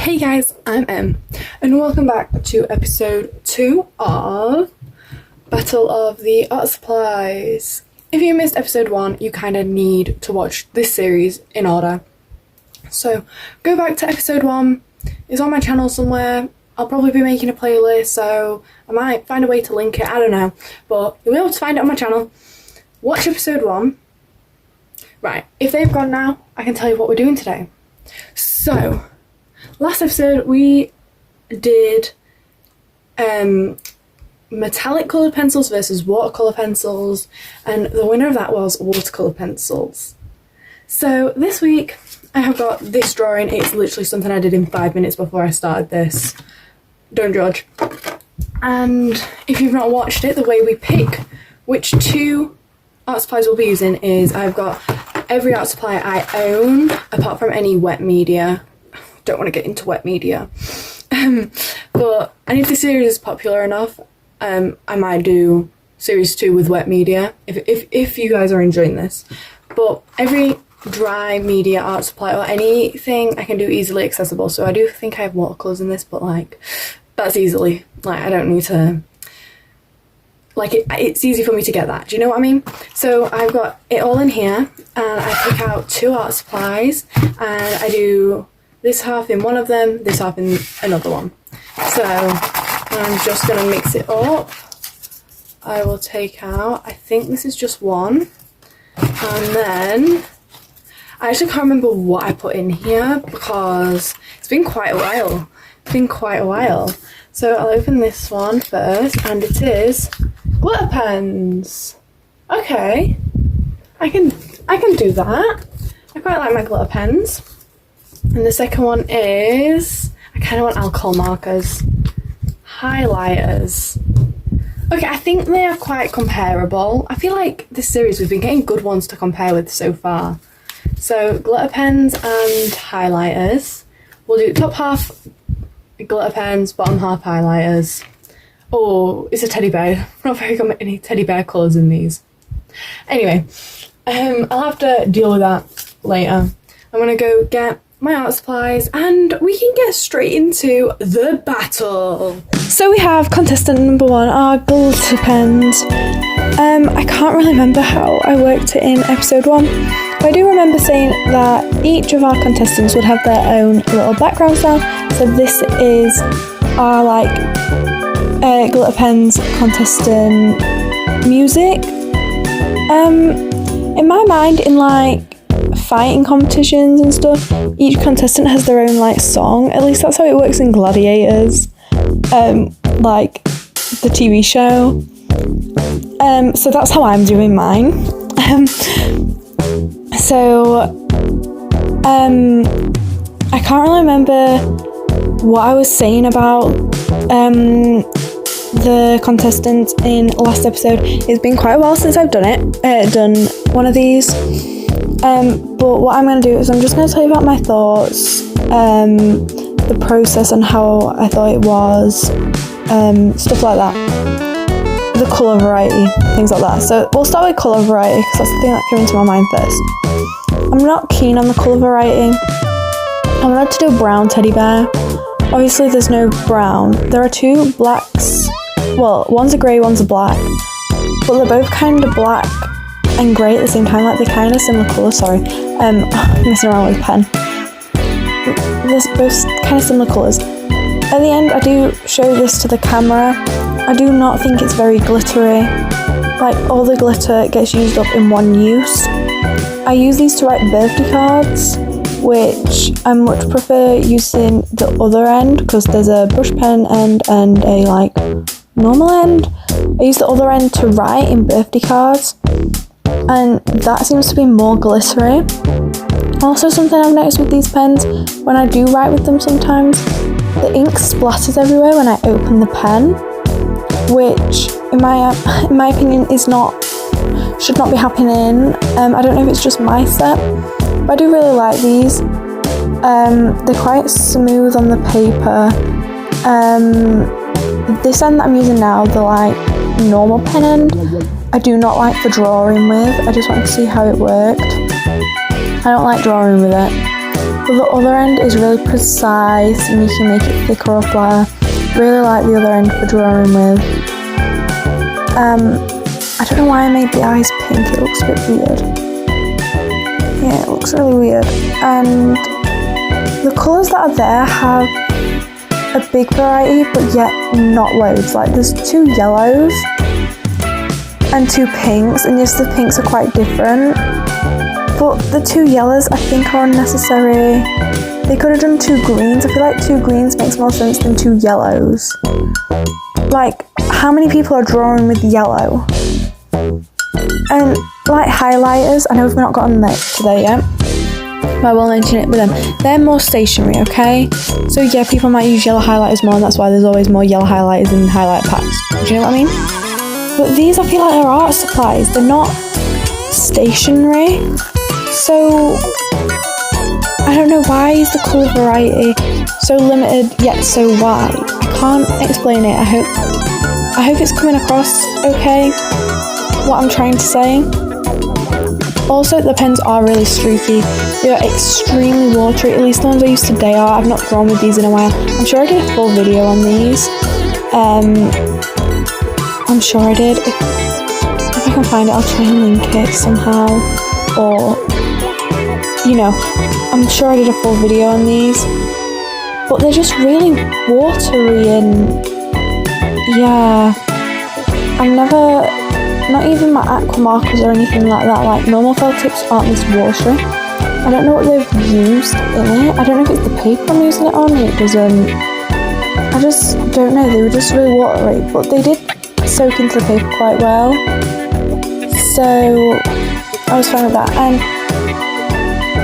Hey guys, I'm Em, and welcome back to episode 2 of Battle of the Art Supplies. If you missed episode 1, you kind of need to watch this series in order. So go back to episode 1, it's on my channel somewhere. I'll probably be making a playlist, so I might find a way to link it, I don't know. But you'll be able to find it on my channel. Watch episode 1. Right, if they've gone now, I can tell you what we're doing today. So, last episode we did metallic coloured pencils versus watercolour pencils, and the winner of that was watercolour pencils. So this week I have got this drawing. It's literally something I did in 5 minutes before I started this. Don't judge. And if you've not watched it, the way we pick which 2 art supplies we'll be using is I've got every art supply I own apart from any wet media. Don't want to get into wet media, but if the series is popular enough, I might do series 2 with wet media if you guys are enjoying this. But every dry media art supply or anything I can do easily accessible. So I do think I have watercolors in this, but like that's easily, like I don't need to, like it's easy for me to get that, do you know what I mean? So I've got it all in here, and I pick out 2 art supplies and I do this half in one of them, this half in another one. So I'm just going to mix it up. I will take out, I think this is just one. And then, I actually can't remember what I put in here because it's been quite a while. So I'll open this one first, and it is glitter pens. Okay, I can do that. I quite like my glitter pens. And the second one is, I kind of want alcohol markers, highlighters. Okay, I think they are quite comparable. I feel like this series we've been getting good ones to compare with so far. So glitter pens and highlighters. We'll do top half glitter pens, bottom half highlighters. Oh, it's a teddy bear. I'm not very good at any teddy bear colours in these. Anyway, I'll have to deal with that later. I'm going to go get my art supplies and we can get straight into the battle. So we have contestant number 1, our glitter pens. I can't really remember how I worked it in episode 1, but I do remember saying that each of our contestants would have their own little background sound. So this is our glitter pens contestant music. In my mind, in fighting competitions and stuff, each contestant has their own song. At least that's how it works in Gladiators, the TV show. So that's how I'm doing mine. I can't really remember what I was saying about the contestants in last episode. It's been quite a while since I've done one of these. But what I'm going to do is I'm just going to tell you about my thoughts, the process and how I thought it was, stuff like that. The colour variety, things like that. So we'll start with colour variety because that's the thing that came into my mind first. I'm not keen on the colour variety. I wanted to do a brown teddy bear. Obviously there's no brown. There are 2 blacks. Well, one's a grey, one's a black. But they're both kind of black and grey at the same time, they're kind of similar colours, sorry. I'm messing around with a pen. They're both kind of similar colours. At the end, I do show this to the camera. I do not think it's very glittery. All the glitter gets used up in one use. I use these to write birthday cards, which I much prefer using the other end because there's a brush pen end and a normal end. I use the other end to write in birthday cards, and that seems to be more glittery. Also, something I've noticed with these pens, when I do write with them sometimes, the ink splatters everywhere when I open the pen, which in my opinion should not be happening. I don't know if it's just my set, but I do really like these. They're quite smooth on the paper. This end that I'm using now, the normal pen end, I do not like for drawing with. I just wanted to see how it worked. I don't like drawing with it. but the other end is really precise and you can make it thicker or flatter. Really like the other end for drawing with. I don't know why I made the eyes pink, it looks a bit weird. Yeah, it looks really weird. And the colours that are there have a big variety, but yet not loads. Like there's 2 yellows and 2 pinks, and yes, the pinks are quite different. But the 2 yellows I think are unnecessary. They could have done 2 greens. I feel like 2 greens makes more sense than 2 yellows. Like, how many people are drawing with yellow? And like highlighters, I know we've not gotten to there yet, but I will mention it with them. They're more stationary, okay? So yeah, people might use yellow highlighters more, and that's why there's always more yellow highlighters in highlight packs. Do you know what I mean? But these, I feel like they're art supplies. They're not stationary. So I don't know, why is the colour variety so limited yet so wide? I can't explain it. I hope it's coming across okay, what I'm trying to say. Also, the pens are really streaky. They are extremely watery, at least the ones I used today are. I've not drawn with these in a while. I'm sure I did a full video on these. I'm sure I did. If I can find it, I'll try and link it somehow. Or, you know, I'm sure I did a full video on these. But they're just really watery and, yeah. I've never, not even my aqua markers or anything like that, like normal felt tips aren't this watery. I don't know what they've used in it. I don't know if it's the paper I'm using it on, it doesn't, I just don't know, they were just really watery, but they did soak into the paper quite well, so I was fine with that. And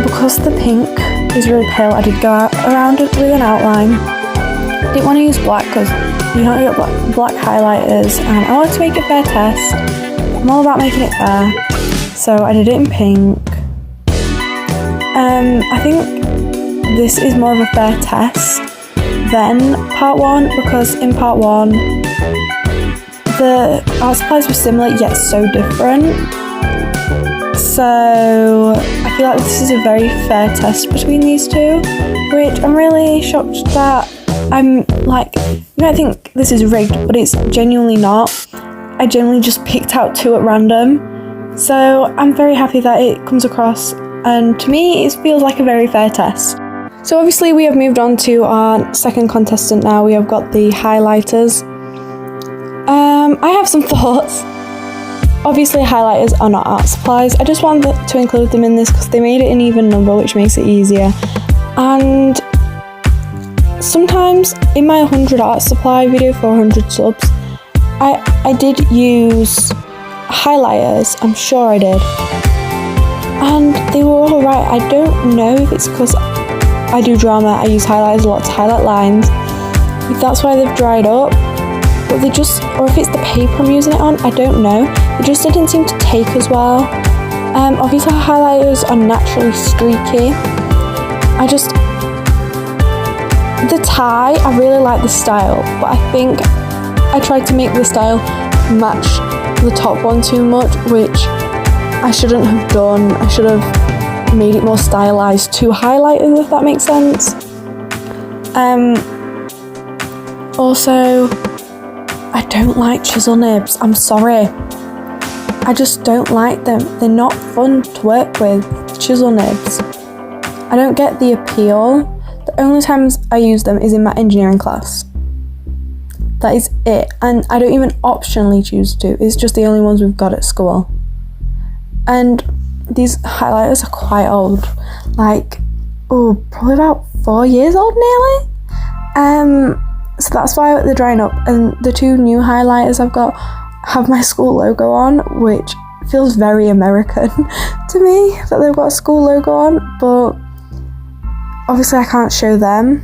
because the pink is really pale, I did go around it with an outline. I didn't want to use black because you don't get black highlighters, and I wanted to make a fair test. I'm all about making it fair, so I did it in pink. I think this is more of a fair test than part 1, because in part 1 the art supplies were similar yet so different. So I feel like this is a very fair test between these two, which I'm really shocked that I'm like, you might think this is rigged, but it's genuinely not. I genuinely just picked out 2 at random. So I'm very happy that it comes across, and to me it feels like a very fair test. So obviously we have moved on to our second contestant now. We have got the highlighters. I have some thoughts. Obviously highlighters are not art supplies. I just wanted to include them in this because they made it an even number, which makes it easier. And sometimes in my 100 art supply video for 100 subs, I did use highlighters, I'm sure I did. And they were alright. I don't know if it's because I do drama, I use highlighters a lot to highlight lines. If that's why they've dried up, but they just, or if it's the paper I'm using it on, I don't know. It just didn't seem to take as well. Obviously highlighters are naturally streaky. The tie, I really like the style, but I think I tried to make the style match the top one too much, which I shouldn't have done. I should have made it more stylized to highlighters, if that makes sense. Also, I don't like chisel nibs, I'm sorry. I just don't like them. They're not fun to work with, chisel nibs. I don't get the appeal. The only times I use them is in my engineering class. That is it. And I don't even optionally choose to. It's just the only ones we've got at school. And these highlighters are quite old. Like, probably about 4 years old nearly. So that's why they're drying up. And the 2 new highlighters I've got have my school logo on, which feels very American to me that they've got a school logo on, but obviously I can't show them.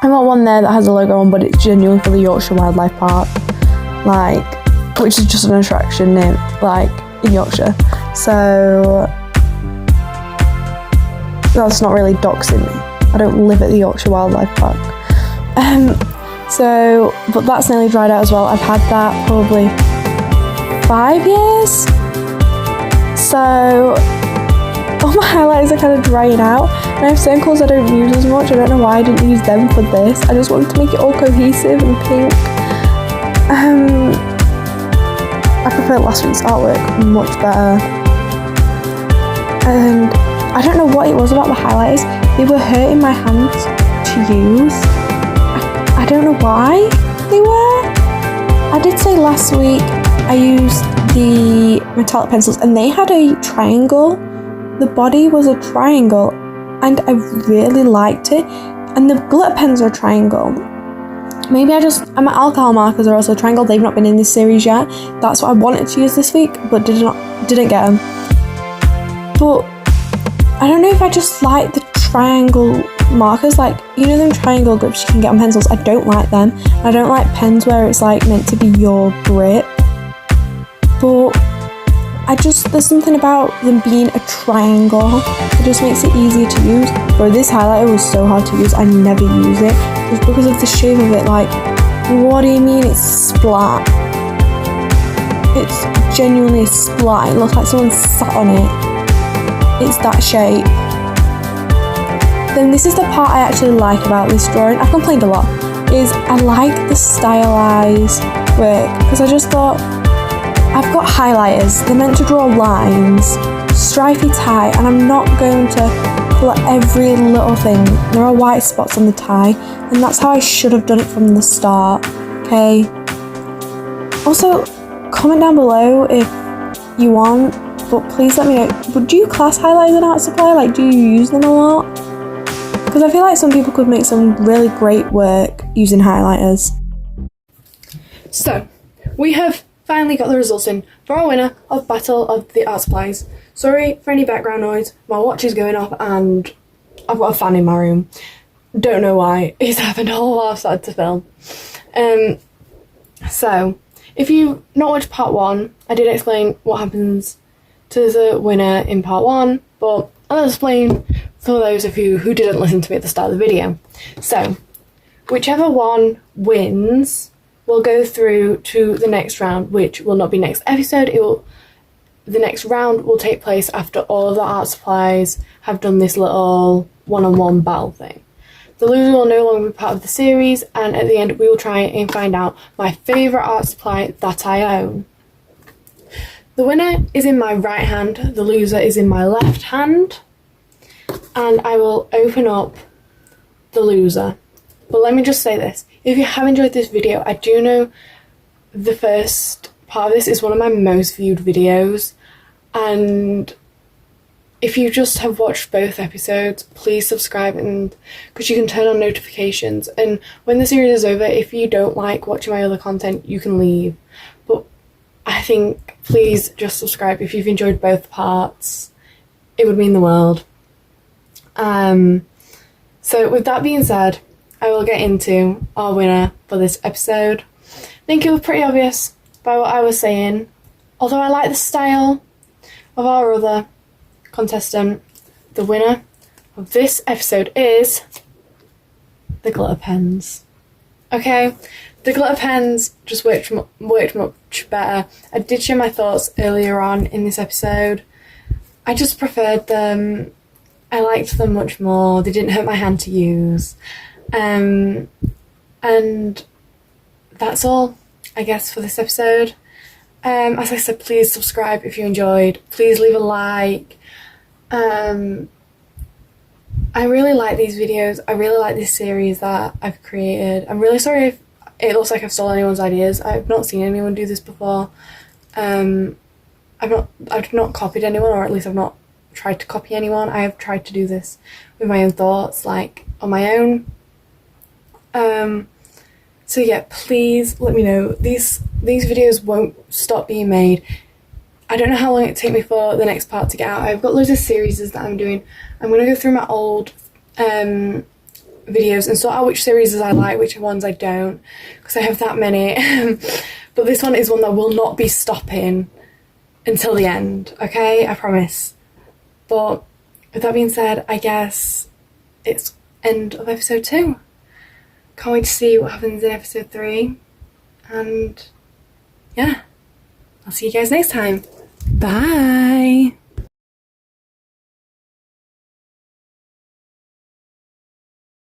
I've got one there that has a logo on, but it's genuinely for the Yorkshire Wildlife Park, like, which is just an attraction in, like, in Yorkshire. So that's not really doxing me. I don't live at the Yorkshire Wildlife Park. But that's nearly dried out as well. I've had that probably 5 years. So all my highlighters are kind of drying out, and I have certain colours I don't use as much. I don't know why I didn't use them for this. I just wanted to make it all cohesive and pink. I prefer last week's artwork much better. And I don't know what it was about the highlighters. They were hurting my hands to use. I don't know why they were. I did say last week I used the metallic pencils and they had a triangle. The body was a triangle and I really liked it. And the glitter pens are a triangle. Maybe and my alcohol markers are also a triangle. They've not been in this series yet. That's what I wanted to use this week, but didn't get them. But I don't know if I just like the triangle markers, like, you know them triangle grips you can get on pencils. I don't like them. I don't like pens where it's like meant to be your grip. But there's something about them being a triangle. It just makes it easier to use. Bro, this highlighter was so hard to use. I never use it just because of the shape of it. Like, what do you mean it's splat? It's genuinely splat. It looks like someone sat on it. It's that shape. Then this is the part I actually like about this drawing. I've complained a lot. Is I like the stylized work because I just thought, I've got highlighters. They're meant to draw lines, stripy tie, and I'm not going to colour every little thing. There are white spots on the tie, and that's how I should have done it from the start. Okay. Also, comment down below if you want. But please let me know, but do you class highlighters in art supply? Like, do you use them a lot? Because I feel like some people could make some really great work using highlighters. So, we have finally got the results in for our winner of Battle of the Art Supplies. Sorry for any background noise, my watch is going off and I've got a fan in my room. Don't know why, it's happened all while I've started to film. So, if you've not watched part 1, I did explain what happens to the winner in part 1, but I'll explain for those of you who didn't listen to me at the start of the video. So, whichever one wins will go through to the next round, which will not be next episode. The next round will take place after all of the art supplies have done this little one-on-one battle thing. The loser will no longer be part of the series, and at the end we will try and find out my favourite art supply that I own. The winner is in my right hand, the loser is in my left hand, and I will open up the loser. But let me just say this, if you have enjoyed this video, I do know the first part of this is one of my most viewed videos, and if you just have watched both episodes, please subscribe, and because you can turn on notifications, and when the series is over, if you don't like watching my other content, you can leave. But I think please just subscribe if you've enjoyed both parts. It would mean the world. So with that being said, I will get into our winner for this episode. I think it was pretty obvious by what I was saying, although I like the style of our other contestant. The winner of this episode is the glitter pens. Okay, the glitter pens just worked much better. I did share my thoughts earlier on in this episode. I just preferred them. I liked them much more. They didn't hurt my hand to use. And that's all, I guess, for this episode. As I said, please subscribe if you enjoyed. Please leave a like. I really like these videos. I really like this series that I've created. I'm really sorry if it looks like I've stolen anyone's ideas. I've not seen anyone do this before. I've not copied anyone, or at least I've not tried to copy anyone. I have tried to do this with my own thoughts, like on my own. So yeah, please let me know. These videos won't stop being made. I don't know how long it take me for the next part to get out. I've got loads of series that I'm doing. I'm going to go through my old videos and sort out which series I like, which ones I don't, because I have that many. But this one is one that will not be stopping until the end, okay? I promise. But with that being said, I guess it's end of episode 2. Can't wait to see what happens in episode 3. And yeah, I'll see you guys next time. Bye.